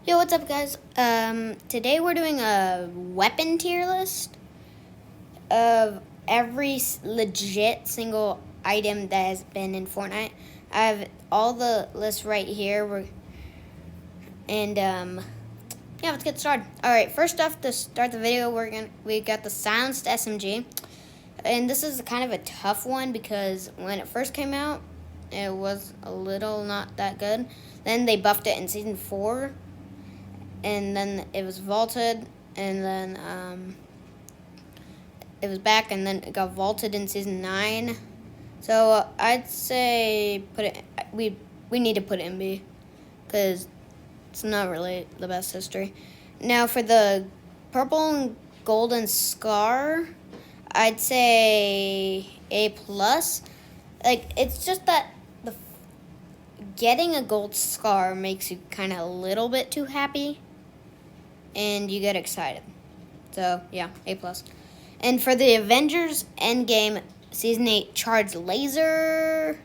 Yo, what's up, guys? Today we're doing a weapon tier list of every legit single item that has been in Fortnite. I have all the lists right here. Yeah, let's get started. All right, first off, to start the video, we got the silenced SMG, and this is kind of a tough one because when it first came out, it was a little not that good. Then they buffed it in season 4. And then it was vaulted, and then it was back, and then it got vaulted in season 9. So I'd say we need to put it in B, because it's not really the best history. Now for the purple and golden scar, I'd say A+. Like, it's just that getting a gold scar makes you kind of a little bit too happy, and you get excited. So yeah, A+. And for the Avengers Endgame Season 8 Charged Laser,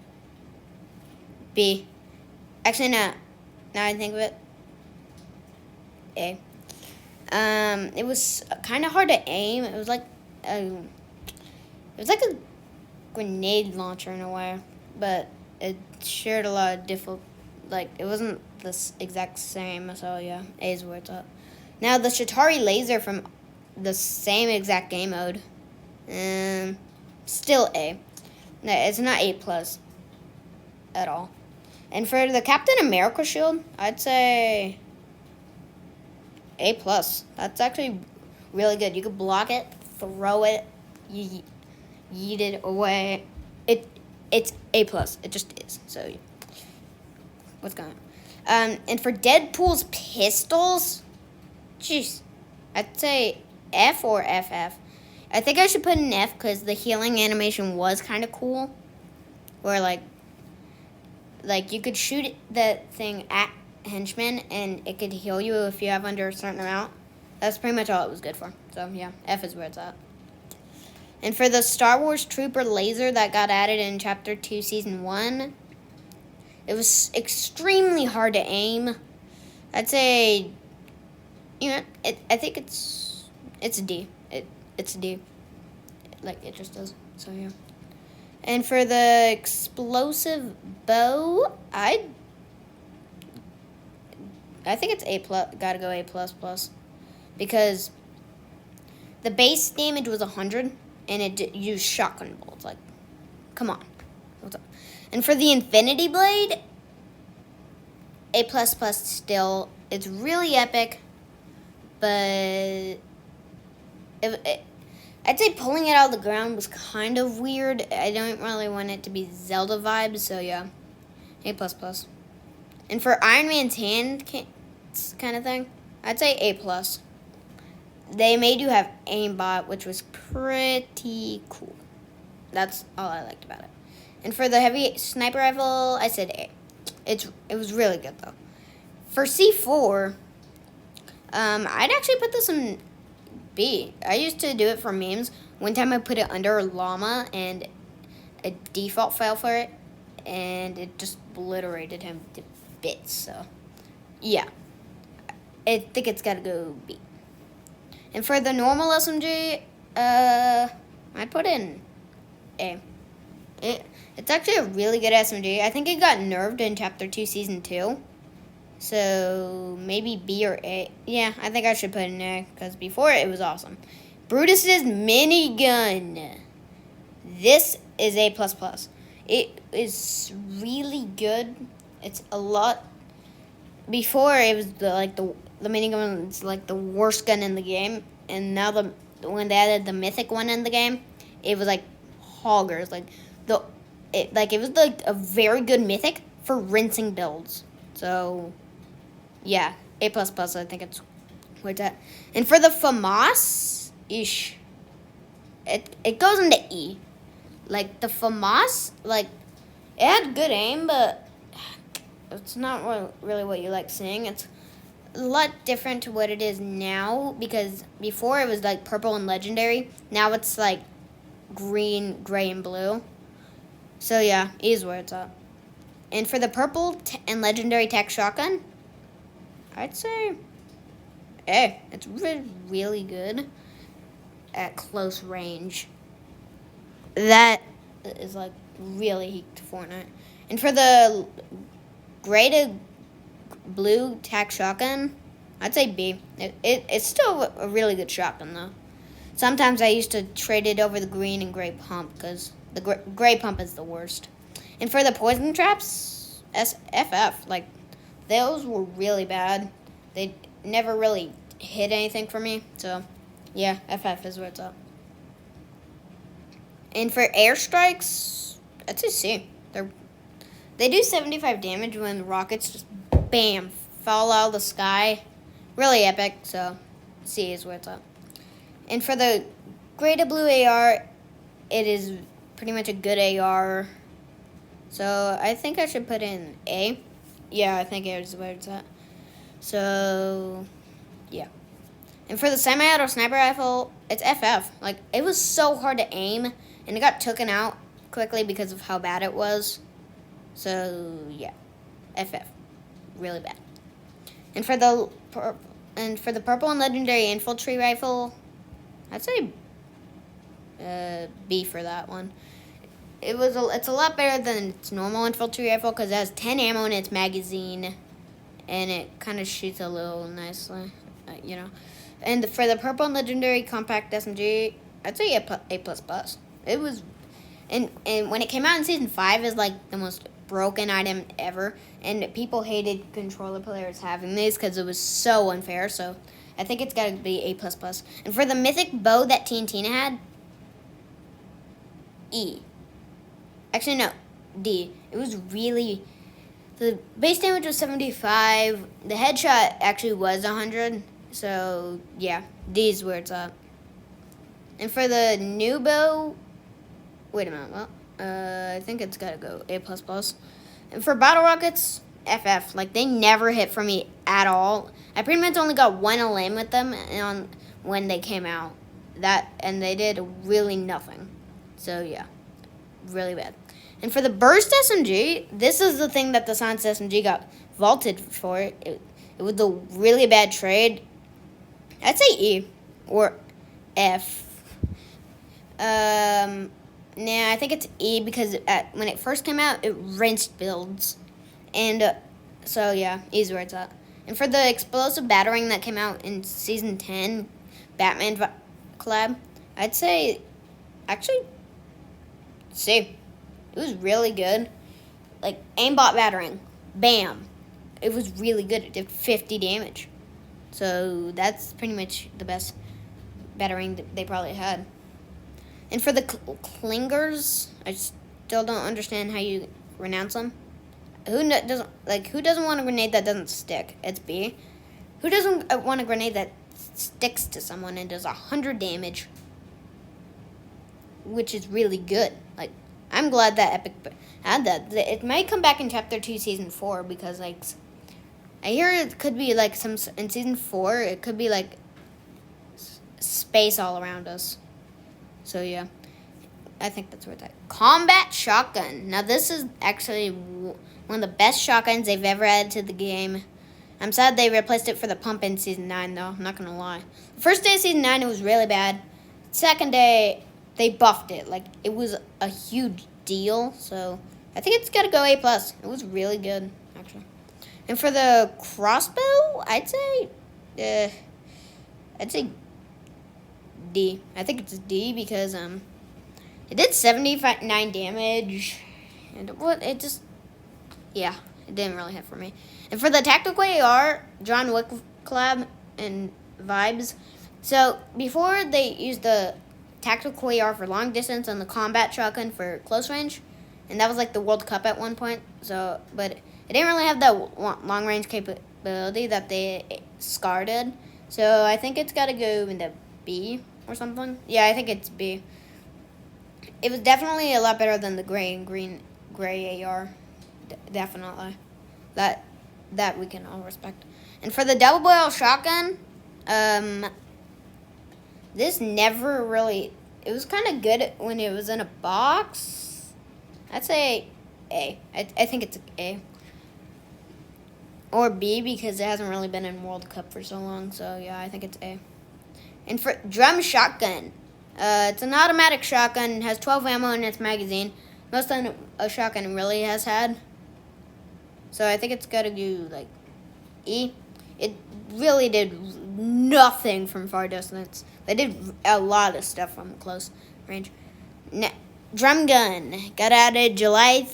B. Actually, no. Now I think of it, A. It was kind of hard to aim. It was like a grenade launcher in a way, but it shared a lot of it wasn't the exact same. So yeah, A is where it's at. Now the Shatari laser from the same exact game mode, still A. No, it's not A+ at all. And for the Captain America shield, I'd say A+. That's actually really good. You could block it, throw it, yeet it away. It's A+. It just is. So yeah. What's going on? And for Deadpool's pistols, jeez, I'd say F or FF. I think I should put an F because the healing animation was kind of cool. Where like you could shoot that thing at henchmen and it could heal you if you have under a certain amount. That's pretty much all it was good for. So yeah, F is where it's at. And for the Star Wars Trooper laser that got added in Chapter 2, Season 1, it was extremely hard to aim. I'd say, I think it's a D. It's a D. Like, it just does. So, yeah. And for the explosive bow, I think it's A+. Gotta go A++. Because the base damage was 100, and it used shotgun bolts. Like, come on. What's up? And for the Infinity Blade, A++ still. It's really epic, but I'd say pulling it out of the ground was kind of weird. I don't really want it to be Zelda vibes, so yeah, A++. And for Iron Man's hand kind of thing, I'd say A+. They made you have aimbot, which was pretty cool. That's all I liked about it. And for the heavy sniper rifle, I said A. It was really good, though. For C4, I'd actually put this in B. I used to do it for memes. One time I put it under a llama, and a default file for it, and it just obliterated him to bits. So, yeah. I think it's got to go B. And for the normal SMG, I'd put in A. It's actually a really good SMG. I think it got nerfed in Chapter 2, Season 2. So, maybe B or A. Yeah, I think I should put in A, because before it was awesome. Brutus's minigun. This is A++. It is really good. It's a lot. Before, it was the minigun was like the worst gun in the game. And now when they added the mythic one in the game, it was like hoggers. It was like a very good mythic for rinsing builds. So, yeah, A++, I think it's where it's at. And for the FAMAS, it goes into E. Like, the FAMAS, it had good aim, but it's not really what you like seeing. It's a lot different to what it is now, because before it was, like, purple and legendary. Now it's, like, green, gray, and blue. So, yeah, E is where it's at. And for the purple and legendary tech shotgun, I'd say A. It's really good at close range. That is like really heat to Fortnite. And for the graded blue tac shotgun, I'd say B. It's still a really good shotgun though. Sometimes I used to trade it over the green and gray pump because the gray pump is the worst. And for the poison traps, FF, like those were really bad. They never really hit anything for me. So yeah, FF is where it's at. And for airstrikes, I'd say C. They do 75 damage when the rockets just bam fall out of the sky. Really epic. So C is where it's at. And for the graded blue AR, it is pretty much a good AR. So I think I should put in A. Yeah, I think A is where it's at. So yeah. And for the semi-auto sniper rifle, it's FF. Like, it was so hard to aim, and it got taken out quickly because of how bad it was. So yeah, FF, really bad. And for the purple and legendary infantry rifle, I'd say B for that one. It's a lot better than its normal infantry rifle because it has 10 ammo in its magazine, and it kind of shoots a little nicely, you know. And for the purple and legendary compact SMG, I'd say A++. It was, and when it came out in season 5, is like the most broken item ever, and people hated controller players having these because it was so unfair. So I think it's got to be A++. And for the mythic bow that Tina had, E. Actually, no, D. It was really, the base damage was 75. The headshot actually was 100. So yeah, D is where it's at. And for the new bow, wait a minute. Well, I think it's gotta go A++. And for battle rockets, FF. Like, they never hit for me at all. I pretty much only got one elim with them when they came out. And they did really nothing. So yeah, really bad. And for the burst SMG, this is the thing that the Science SMG got vaulted for. It was the really bad trade. I'd say E or F. Nah, I think it's E because when it first came out, it rinsed builds. And so yeah, E is where it's at. And for the explosive battering that came out in season 10, Batman collab, I'd say actually C. It was really good. Like, aimbot battering. Bam. It was really good. It did 50 damage. So that's pretty much the best battering that they probably had. And for the clingers, I still don't understand how you renounce them. Who doesn't want a grenade that doesn't stick? It's B. Who doesn't want a grenade that sticks to someone and does 100 damage? Which is really good. Like, I'm glad that Epic had that. It might come back in Chapter 2, Season 4, because, like, I hear it could be, like, in Season 4, it could be, like, space all around us. So, yeah. I think that's where it's at. Combat Shotgun. Now, this is actually one of the best shotguns they've ever added to the game. I'm sad they replaced it for the pump in Season 9, though. I'm not going to lie. The first day of Season 9, it was really bad. Second day, they buffed it. Like, it was a huge deal. So, I think it's got to go A+. It was really good, actually. And for the crossbow, I'd say D. I think it's D because it did 79 damage. And it didn't really hit for me. And for the tactical AR, John Wick collab and vibes. So, before they used the tactical AR for long distance and the combat shotgun for close range, and that was like the World Cup at one point. So, but it didn't really have that long range capability that the SCAR did. So I think it's got to go into B or something. Yeah, I think it's B. It was definitely a lot better than the gray AR. Definitely, that we can all respect. And for the double barrel shotgun, this never really. It was kind of good when it was in a box. I'd say A. I think it's A. or B because it hasn't really been in World Cup for so long. So yeah, I think it's A. And for drum shotgun, it's an automatic shotgun. Has 12 ammo in its magazine. Most than a shotgun really has had. So I think it's got to do like E. It really did nothing from far distance. They did a lot of stuff from close range. Drum gun got added June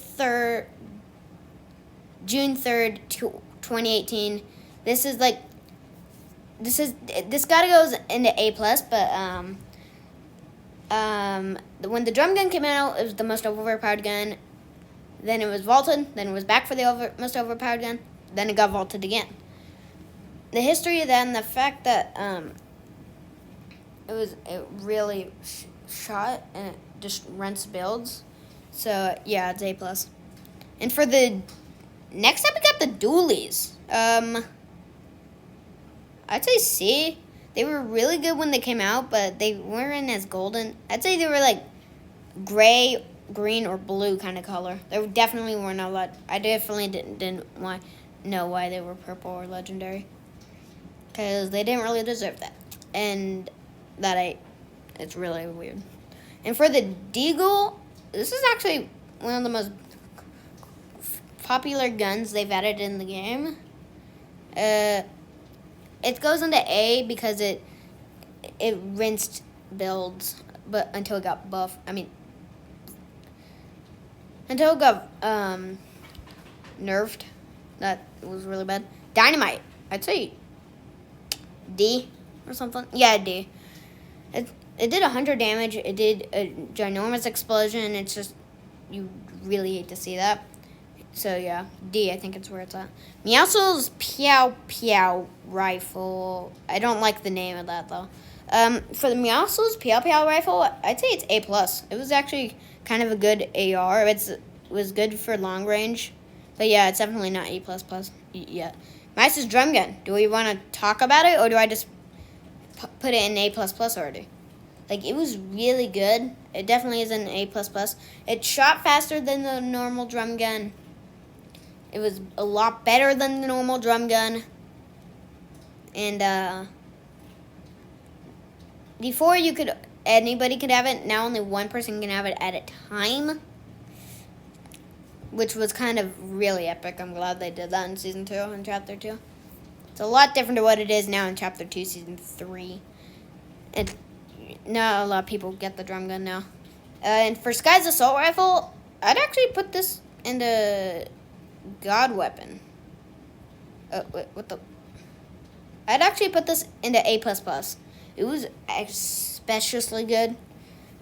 3rd, 2018. This gotta goes into A plus, but when the drum gun came out, it was the most overpowered gun. Then it was vaulted. Then it was back for the most overpowered gun. Then it got vaulted again. The history of that and the fact that it really shot and it just rents builds. So yeah, it's A plus. And for the next up, we got the dualies. I'd say C. They were really good when they came out, but they weren't as golden. I'd say they were like gray, green, or blue kind of color. They definitely weren't a lot. I definitely didn't know why they were purple or legendary, because they didn't really deserve that. And it's really weird. And for the Deagle, this is actually one of the most popular guns they've added in the game. It goes into A because it rinsed builds, but until it got buffed. Until it got nerfed. That was really bad. Dynamite, I'd say D or something. Yeah, D. It did 100 damage. It did a ginormous explosion. It's just, you really hate to see that. So yeah, D, I think it's where it's at. Meowscles Pew Pew rifle. I don't like the name of that though. For the Meowscles Pew Pew rifle, I'd say it's A plus. It was actually kind of a good AR. It was good for long range, but yeah, it's definitely not A plus plus yet. Mice's drum gun. Do we want to talk about it, or do I just put it in A plus plus already? Like, it was really good. It definitely is an A plus plus. It shot faster than the normal drum gun. It was a lot better than the normal drum gun. And before anybody could have it. Now only one person can have it at a time, which was kind of really epic. I'm glad they did that in Season 2 and Chapter 2. It's a lot different to what it is now in Chapter 2, Season 3. And not a lot of people get the drum gun now. And for Sky's assault rifle, I'd actually put this into God weapon. I'd actually put this into A plus plus. It was especially good,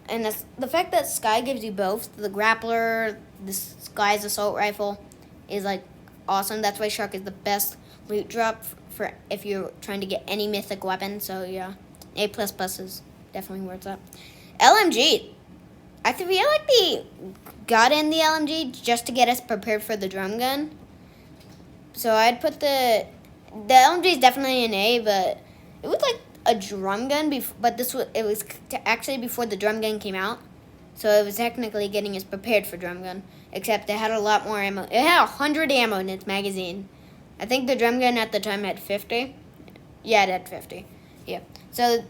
and the fact that Sky gives you both the grappler, the Sky's assault rifle, is like awesome. That's why Shark is the best loot drop for if you're trying to get any mythic weapon. So yeah, A plus plus is definitely where it's at. LMG. I feel like they got in the LMG just to get us prepared for the drum gun. So I'd put the LMG is definitely an A, but it was like a drum gun. But it was actually before the drum gun came out, so it was technically getting us prepared for drum gun. Except it had a lot more ammo. It had 100 ammo in its magazine. I think the drum gun at the time had 50. Yeah, it had 50. Yeah. So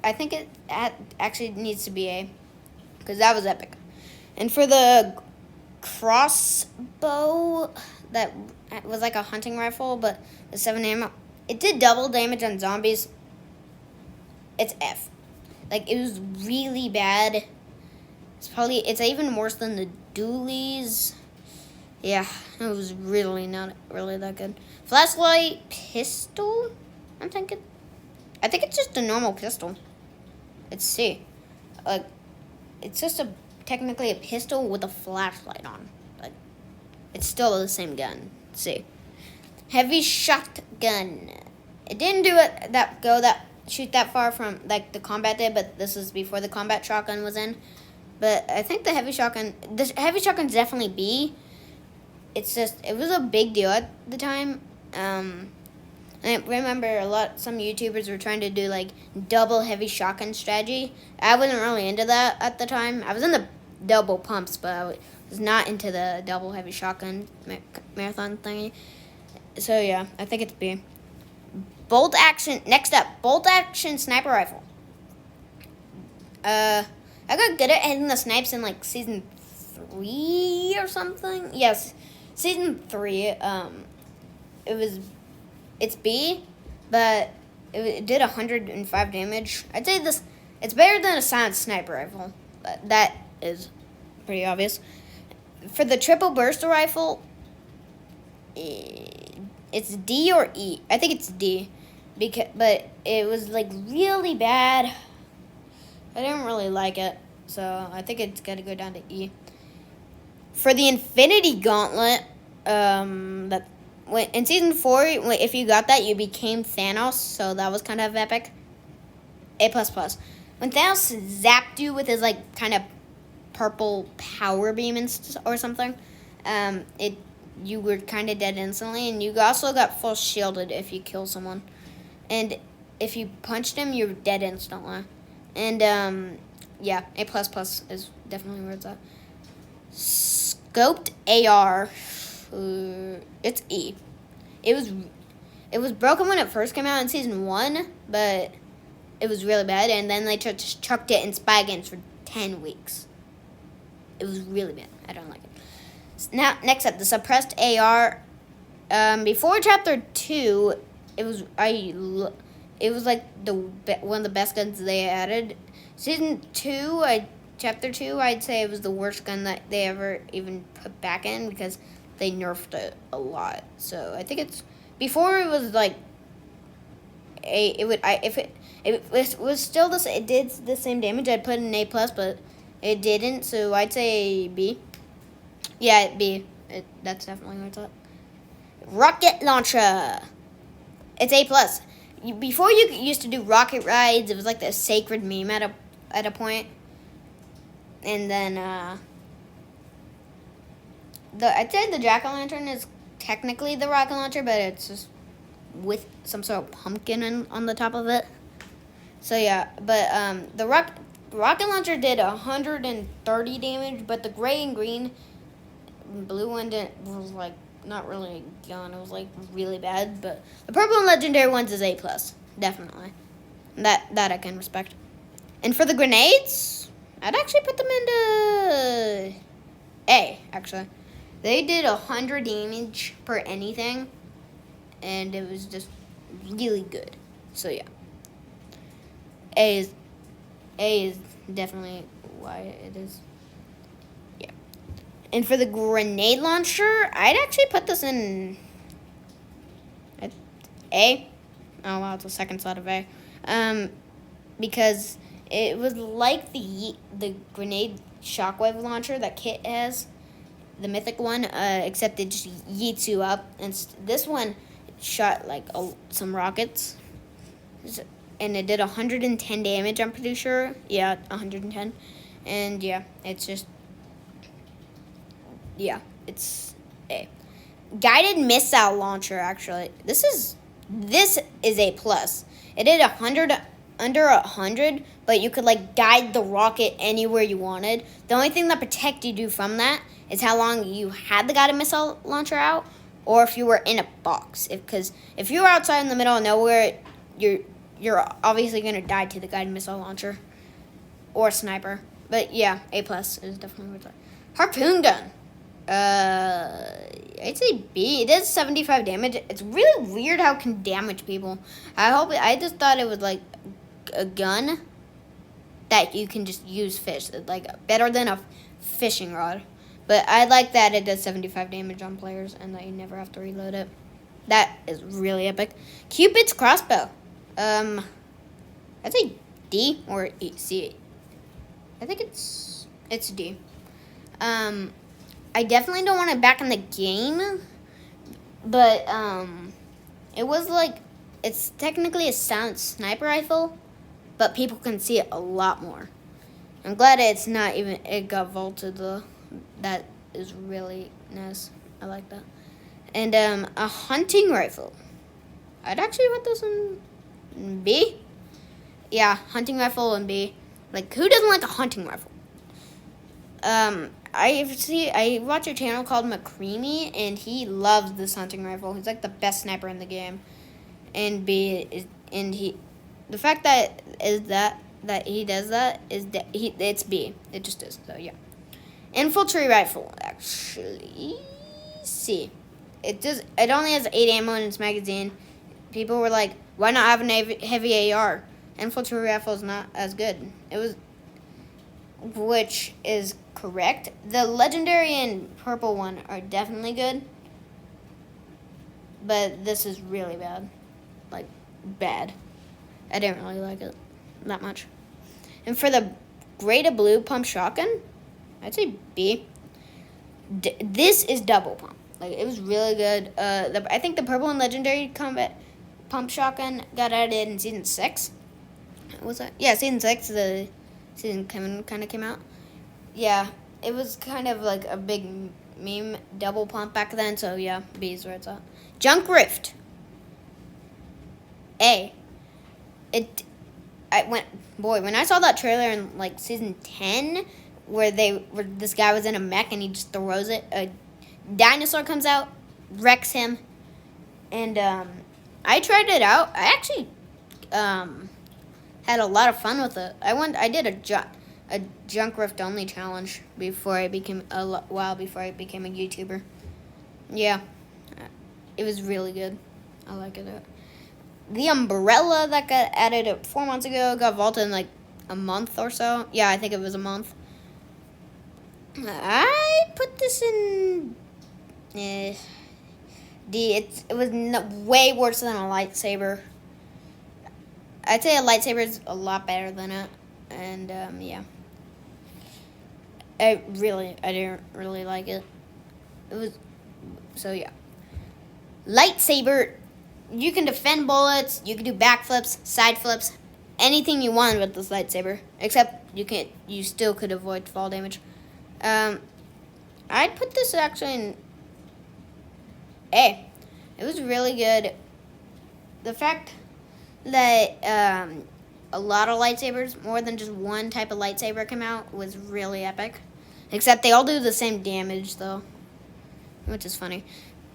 I think it actually needs to be A, because that was epic. And for the crossbow, that was like a hunting rifle, but the 7 ammo, it did double damage on zombies. It's F. Like, it was really bad. It's even worse than the dualies. Yeah, it was really not really that good. Flashlight pistol, I'm thinking. I think it's just a normal pistol. It's C. Like, it's just technically a pistol with a flashlight on. Like, it's still the same gun. C. Heavy shotgun. It didn't shoot that far from like the combat did, but this is before the combat shotgun was in. But I think the heavy shotgun's definitely B. It's just, it was a big deal at the time. And I remember some YouTubers were trying to do like double heavy shotgun strategy. I wasn't really into that at the time. I was in the double pumps, but I was not into the double heavy shotgun marathon thingy. So yeah, I think it's B. Bolt action. Next up, bolt action sniper rifle. I got good at hitting the snipes in like season 3 or something. Yes, season 3. It's B, but it did 105 damage. I'd say it's better than a silent sniper rifle. That is pretty obvious. For the triple burst rifle, it's D or E. I think it's D, but it was like really bad. I didn't really like it, so I think it's got to go down to E. For the Infinity Gauntlet, in season 4, if you got that, you became Thanos, so that was kind of epic. A++. When Thanos zapped you with his like kind of purple power beam or something, you were kind of dead instantly, and you also got full shielded if you kill someone, and if you punched him, you're dead instantly. And yeah, A++ is definitely where it's at. Scoped AR, it's E. It was broken when it first came out in season 1, but it was really bad, and then they just chucked it in spy games for 10 weeks. It was really bad. I don't like it. Now, next up, the suppressed AR. Before chapter 2, it was like one of the best guns they added. Season 2, chapter 2, I'd say it was the worst gun that they ever even put back in because they nerfed it a lot. So I think it's before it was like if it was still it did the same damage. I'd put an A+, but it didn't. So I'd say B. Yeah, B. That's definitely where it's at. Rocket launcher. It's A+. Before you used to do rocket rides, it was like the sacred meme at a point. And then I'd say the jack-o'-lantern is technically the rocket launcher, but it's just with some sort of pumpkin on the top of it. So yeah, but the rocket launcher did 130 damage, but the gray and green, blue one was like not really a gun. It was like really bad, but the purple and legendary ones is A+, definitely. That I can respect. And for the grenades, I'd actually put them into A. Actually, they did 100 damage per anything, and it was just really good. So yeah, A is definitely why it is. Yeah. And for the grenade launcher, I'd actually put this in A. Oh wow, it's a second slot of A. Because it was like the grenade shockwave launcher that Kit has, the mythic one, except it just yeets you up. And this one shot like some rockets, and it did 110 damage. I'm pretty sure. Yeah, 110. And yeah, it's A. Guided missile launcher. Actually, this is A+. It did under 100, but you could like guide the rocket anywhere you wanted. The only thing that protected you from that is how long you had the guided missile launcher out, or if you were in a box. Because if you were outside in the middle of nowhere, you're obviously gonna die to the guided missile launcher or sniper. But yeah, A+ is definitely worth it. Harpoon gun. I'd say B. It does 75 damage. It's really weird how it can damage people. I just thought it was like a gun that you can just use fish, like better than a fishing rod. But I like that it does 75 damage on players and that you never have to reload it. That is really epic. Cupid's crossbow. I'd say D or C. I think it's D. I definitely don't want it back in the game, but it was like, it's technically a silent sniper rifle, but people can see it a lot more. I'm glad it got vaulted though. That is really nice. I like that. And a hunting rifle. I'd actually put this in B. Yeah, hunting rifle in B. Like, who doesn't like a hunting rifle? I watch a channel called McCreamy, and he loves this hunting rifle. He's like the best sniper in the game. And the fact that he does that is that it's B. It just is. So yeah. Infantry rifle, actually, C. It only has 8 ammo in its magazine. People were like, why not have a heavy AR? Infantry rifle is not as good. Which is correct. The legendary and purple one are definitely good, but this is really bad. Like, bad. I didn't really like it that much. And for the gray to blue pump shotgun, I'd say B. This is double pump. Like, it was really good. I think the purple and legendary combat pump shotgun got added in season 6. Was that? Yeah, season 6. The season kind of came out. Yeah, it was kind of like a big meme double pump back then. So yeah, B is where it's at. Junk Rift. A. When I saw that trailer in like season 10, where this guy was in a mech and he just throws it, a dinosaur comes out, wrecks him, and I tried it out. I actually had a lot of fun with it. I did a junk rift only challenge before I became a YouTuber. Yeah, it was really good. I like it. The umbrella that got added 4 months ago got vaulted in like a month or so. Yeah, I think it was a month. I put this in D. It was way worse than a lightsaber. I'd say a lightsaber is a lot better than it. And yeah. I didn't really like it. So yeah. Lightsaber, you can defend bullets, you can do backflips, side flips, anything you want with this lightsaber. Except you still could avoid fall damage. I'd put this actually in A. It was really good. The fact that a lot of lightsabers, more than just one type of lightsaber came out, was really epic. Except they all do the same damage though, which is funny.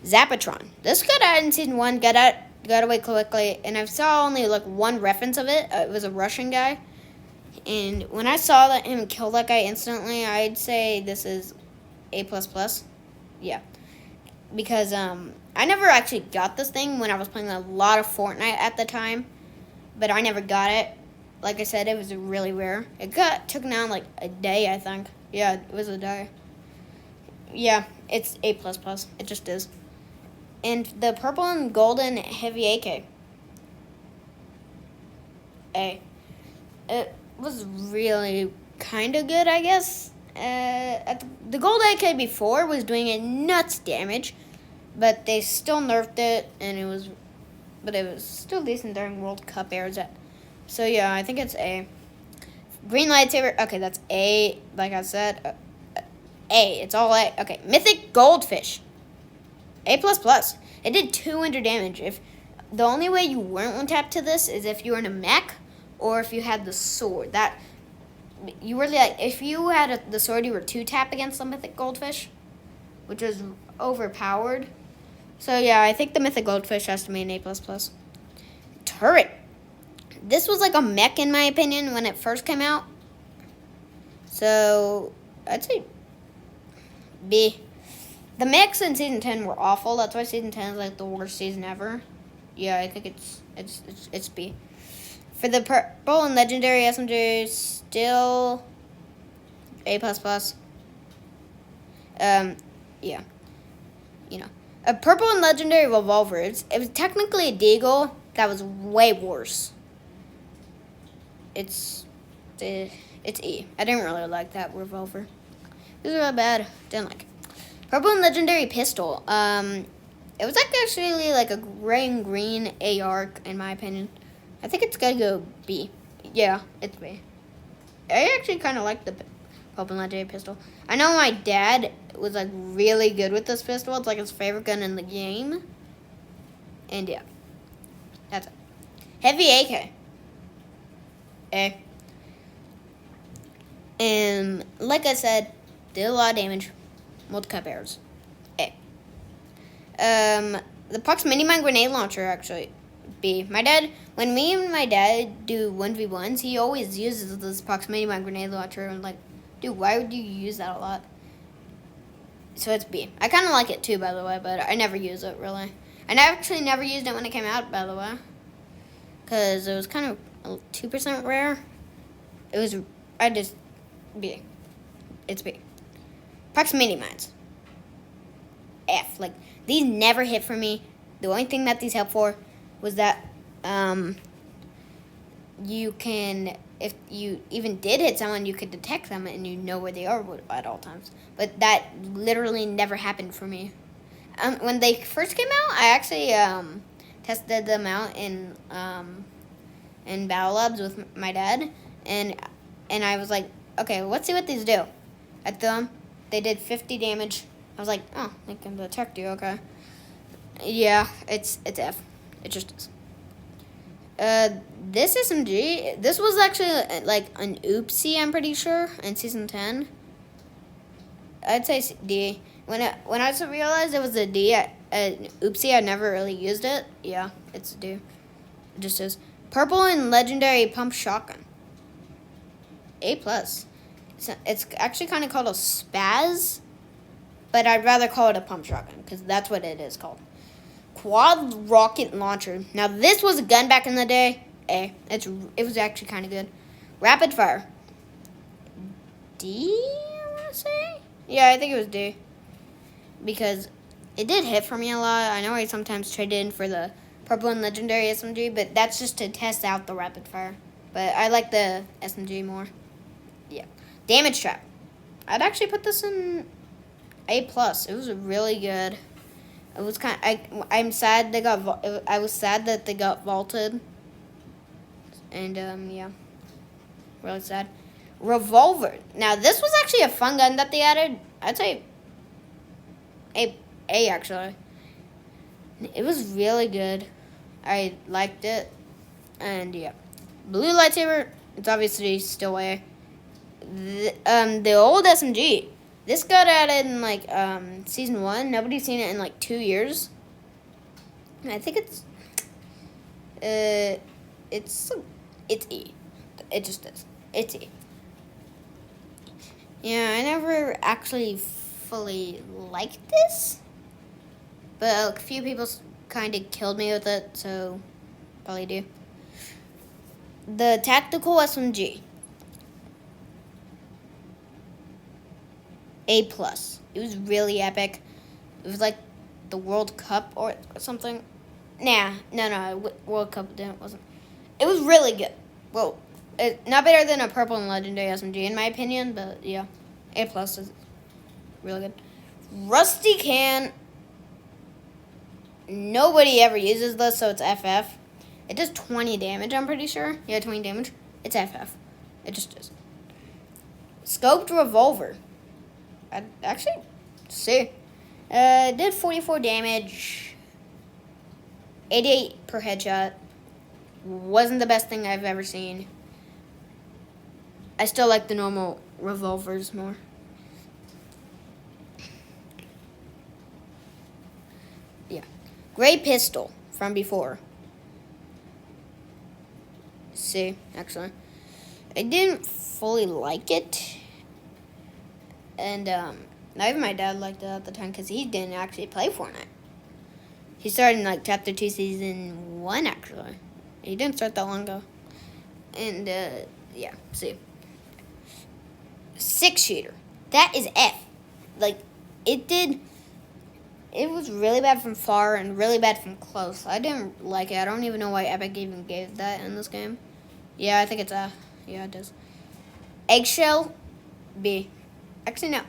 Zapatron. This got out in season 1, got away quickly, and I saw only like one reference of it. It was a Russian guy. And when I saw him kill that guy instantly, I'd say this is A++. Yeah. Because I never actually got this thing when I was playing a lot of Fortnite at the time. But I never got it. Like I said, it was really rare. It took down like a day, I think. Yeah, it was a day. Yeah, it's A++. It just is. And the purple and golden heavy AK. A. It was really kind of good, I guess. The gold AK before was doing a nuts damage, but they still nerfed it, and it was still decent during World Cup eras. So yeah, I think it's A. Green lightsaber. Okay, that's A. Like I said, A. It's all A. Okay, mythic goldfish. A++. It did 200 damage. If the only way you weren't one tap to this is if you were in a mech or if you had the sword. That you were like, if you had the sword, you were 2-tap against the mythic goldfish, which was overpowered. So yeah, I think the mythic goldfish has to be an A++. Turret. This was like a mech in my opinion when it first came out. So I'd say B. The mechs in season 10 were awful. That's why season 10 is like the worst season ever. Yeah, I think it's B. For the purple and legendary SMG, still A++. Yeah. You know. A purple and legendary revolver. It was technically a deagle that was way worse. It's E. I didn't really like that revolver. It was really bad. Didn't like it. Purple and legendary pistol. It was like actually like a gray and green AR in my opinion. I think it's gotta go B. Yeah, it's B. I actually kind of like the purple and legendary pistol. I know my dad was like really good with this pistol. It's like his favorite gun in the game. And yeah, that's it. Heavy AK. A. And like I said, Did a lot of damage. Multi-cut arrows. A. The Puck's mini mine grenade launcher, actually. B. When me and my dad do 1v1s, he always uses this Puck's mini mine grenade launcher. And like, dude, why would you use that a lot? So it's B. I kind of like it too, by the way, but I never use it, really. I actually never used it when it came out, by the way. Because it was kind of 2% rare. B. It's B. Puck's mini mines. F. Like, these never hit for me. The only thing that these help for was that you can, if you even did hit someone, you could detect them and you know where they are at all times. But that literally never happened for me. When they first came out, I actually tested them out in Battle Labs with my dad, and I was like, okay, let's see what these do. I threw them. They did 50 damage. I was like, oh, they can detect you, okay. Yeah, it's F. It just is. This SMG, this was actually like an oopsie, I'm pretty sure, in Season 10. I'd say D. When I realized it was a D, an oopsie, I never really used it. Yeah, it's a D. It just is. Purple and Legendary Pump Shotgun. A+. It's actually kind of called a spaz, but I'd rather call it a pump shotgun because that's what it is called. Quad rocket launcher. Now this was a gun back in the day. A. It was actually kind of good. Rapid fire. D, I want to say. Yeah, I think it was D. Because it did hit for me a lot. I know I sometimes traded in for the purple and legendary SMG, but that's just to test out the rapid fire. But I like the SMG more. Yeah. Damage trap. I'd actually put this in A+. It was really good. It was I'm sad I was sad that they got vaulted. And yeah. Really sad. Revolver. Now this was actually a fun gun that they added. I'd say A actually. It was really good. I liked it. And yeah. Blue lightsaber, it's obviously still A. The old SMG. This got added in like Season 1. Nobody's seen it in like 2 years. I think it's E. It just is. It's E. Yeah, I never actually fully liked this, but a few people kind of killed me with it, so probably do. The tactical SMG. A+. It was really epic. It was like the World Cup or something. No. World Cup wasn't. It was really good. Well, not better than a purple and legendary SMG in my opinion, but yeah, A+ is really good. Rusty can. Nobody ever uses this, so it's FF. It does 20 damage, I'm pretty sure. Yeah, 20 damage. It's FF. It just is. Scoped revolver. I'd actually see. It did 44 damage. 88 per headshot. Wasn't the best thing I've ever seen. I still like the normal revolvers more. Yeah. Gray pistol from before. See, actually. I didn't fully like it. And not even my dad liked it at the time because he didn't actually play Fortnite. He started in like Chapter 2 Season 1 actually. He didn't start that long ago. And yeah, see. 6-shooter. That is F. Like, it was really bad from far and really bad from close. I didn't like it. I don't even know why Epic even gave that in this game. Yeah, I think it's F. Yeah, it does. Eggshell, B. Actually, no.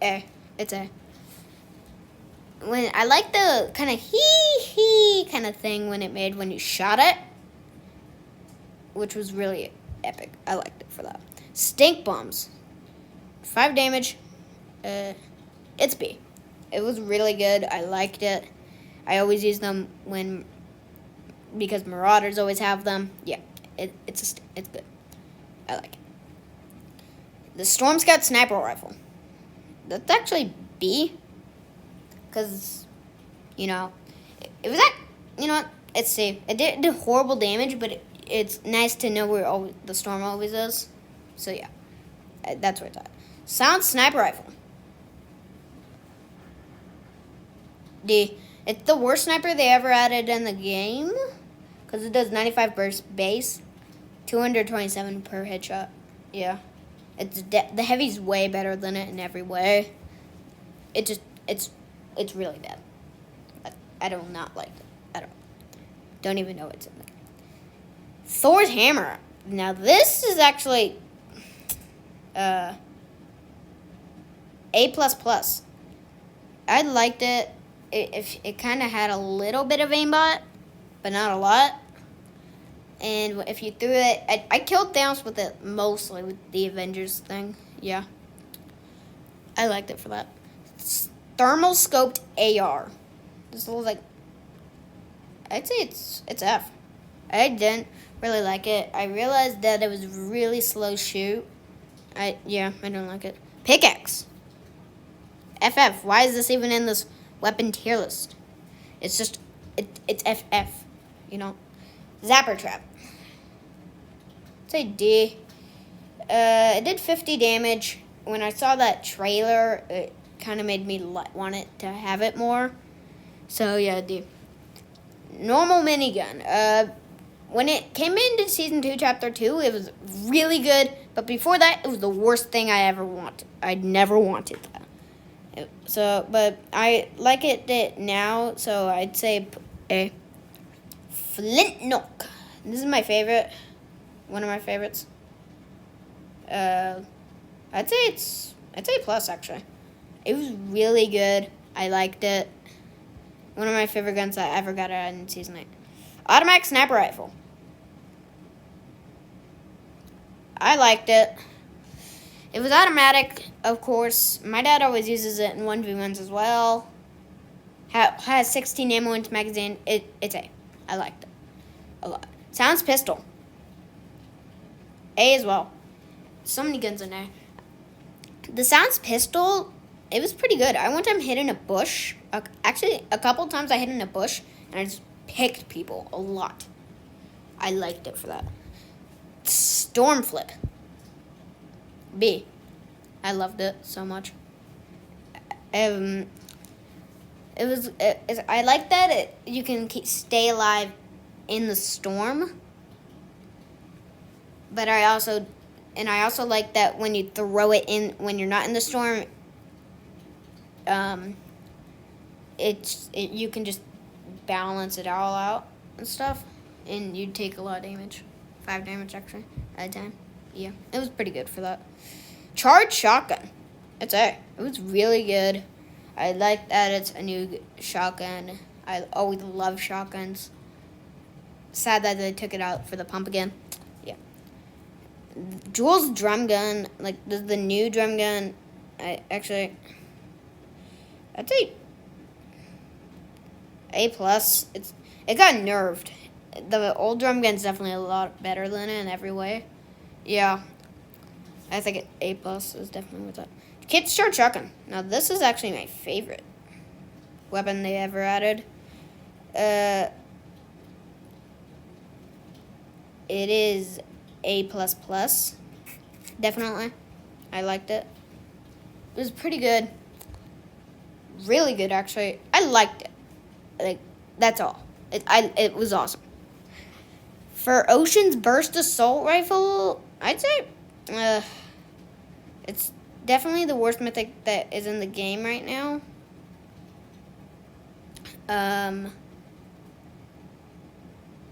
A. It's A. When I like the kind of hee kind of thing when you shot it, which was really epic. I liked it for that. Stink bombs, 5 damage. It's B. It was really good. I liked it. I always use them because Marauders always have them. Yeah, it's good. I like it. The Storm Scout Sniper Rifle. That's actually B. Because, you know, it was that, you know what? It's C. It did horrible damage, but it's nice to know where the storm always is. So, yeah. That's where it's at. Sound Sniper Rifle. D. It's the worst sniper they ever added in the game. Because it does 95 burst base. 227 per headshot. Yeah. The heavy's way better than it in every way. It's really bad. I do not like it. I don't even know what's in the game. Thor's Hammer. Now this is actually A++. I liked it. It kind of had a little bit of aimbot, but not a lot. And if you threw it, I killed Thanos with it mostly with the Avengers thing. Yeah, I liked it for that. Thermal scoped AR. This looks like, I'd say it's F. I didn't really like it. I realized that it was really slow shoot. I don't like it. Pickaxe. FF. Why is this even in this weapon tier list? It's just it's FF. You know. Zapper trap. I'd say D. It did 50 damage. When I saw that trailer, it kind of made me want it to have it more. So yeah, D. Normal minigun. When it came into Season 2, Chapter 2, it was really good. But before that, it was the worst thing I ever wanted. I never wanted that. But I like it now, so I'd say A. Flint Nook. This is my favorite. One of my favorites. I'd say plus, actually. It was really good. I liked it. One of my favorite guns I ever got out in Season 8. Automatic Sniper Rifle. I liked it. It was automatic, of course. My dad always uses it in 1v1s as well. Has 16 ammo in its magazine. It's A. I liked it a lot. Sounds Pistol. A as well. So many guns in there. The Sounds Pistol, it was pretty good. I one time hid in a bush. Actually, a couple times I hid in a bush, and I just picked people a lot. I liked it for that. Storm Flip. B. I loved it so much. I like that you can stay alive in the storm. But I also like that when you throw it in when you're not in the storm, you can just balance it all out and stuff, and you take a lot of damage. 5 damage actually at a time. Yeah, it was pretty good for that. Charged shotgun. It's A. It was really good. I like that it's a new shotgun. I always love shotguns. Sad that they took it out for the pump again. Yeah. Jules drum gun, like the new drum gun. I'd say A+. It got nerfed. The old drum gun's definitely a lot better than it in every way. Yeah. I think A+ is definitely with that. Kid's Charged Shotgun. Now this is actually my favorite weapon they ever added. It is A++. Definitely. I liked it. It was pretty good. Really good, actually. I liked it. Like, that's all. It was awesome. For Ocean's Burst Assault Rifle, I'd say it's definitely the worst mythic that is in the game right now.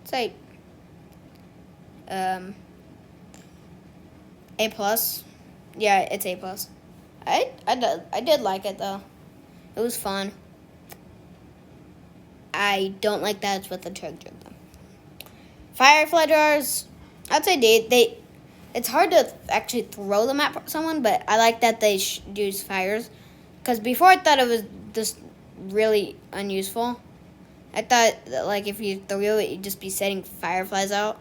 It's like A+. Yeah, it's A+. I did like it though. It was fun. I don't like that it's with the chug jug though. Firefly jars, I'd say D. It's hard to actually throw them at someone, but I like that they use fires. Because before I thought it was just really unuseful. I thought that like if you threw it, you'd just be setting fireflies out.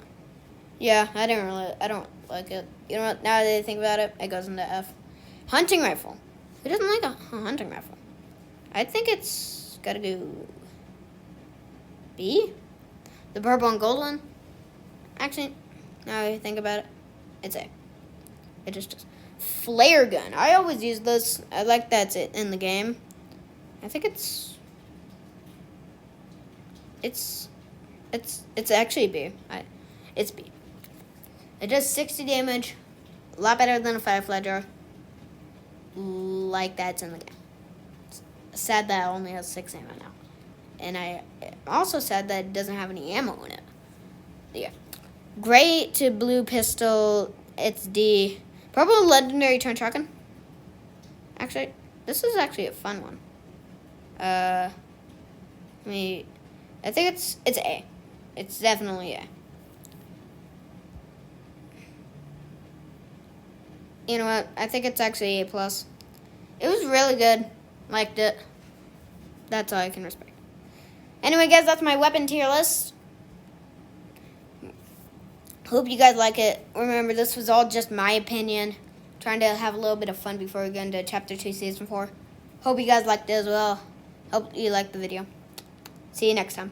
Yeah, I don't like it. You know what? Now that I think about it, it goes into F. Hunting rifle. Who doesn't like a hunting rifle? I think it's gotta go B. The purple and gold one. Actually, now that I think about it, it's A. It just does. Flare gun. I always use this. I like that's it in the game. I think it's actually B. It's B. It does 60 damage. A lot better than a firefly jar. Like that's in the game. It's sad that it only has 6 ammo now. And I also sad that it doesn't have any ammo in it. Yeah. Gray to blue pistol. It's D. Purple legendary turn shotgun. Actually, this is actually a fun one. I think it's A. It's definitely A. You know what? I think it's actually A plus. It was really good. Liked it. That's all I can respect. Anyway, guys, that's my weapon tier list. Hope you guys like it. Remember, this was all just my opinion. Trying to have a little bit of fun before we go into Chapter 2, Season 4. Hope you guys liked it as well. Hope you liked the video. See you next time.